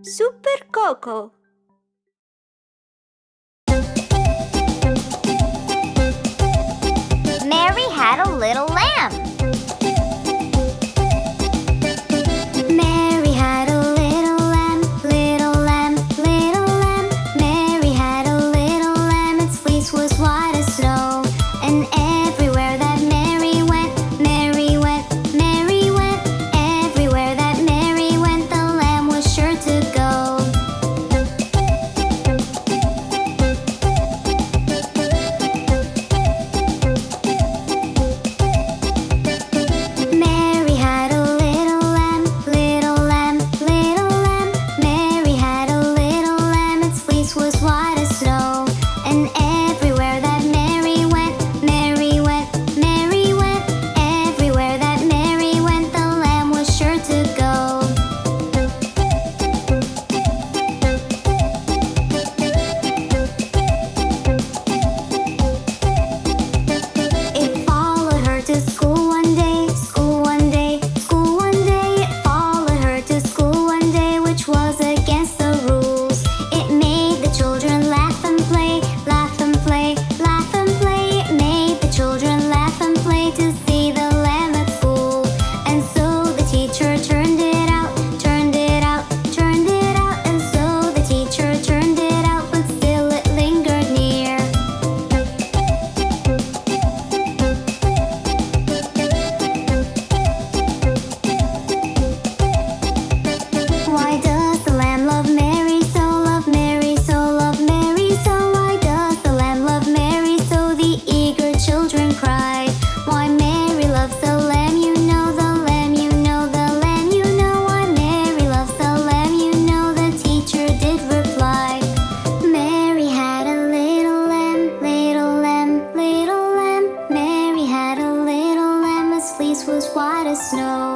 Super Coco. Mary had a little lamb. Mary had a little lamb, little lamb, little lamb. Mary had a little lamb, its fleece was white as snow. And everywhere that Mary went, Mary went, Mary went. Everywhere that Mary went, the lamb was sure to go. Mary had a little lamb, little lamb, little lamb. Mary had a little lamb, its fleece was white as snow. And everywhere that Mary went, Mary went, Mary went. Everywhere that Mary went, the lamb was sure to go. It followed her to school one day, school one day, school one day. It followed her to school one day, which was against the rules. It made the children laugh and play, laugh and play, laugh and play. It made the children laugh and play to see the lamb at school. And so the teacher turned it out, turned it out, turned it out. And so the teacher turned it out, but still it lingered near. Why does the lamb love Mary so, love Mary so, love Mary so? Why does the lamb love Mary so? The eager children cried. Why Mary loves the lamb, you know, the lamb, you know, the lamb, you know. Why Mary loves the lamb, you know, the teacher did reply. Mary had a little lamb, little lamb, little lamb. Mary had a little lamb, its fleece was white as snow.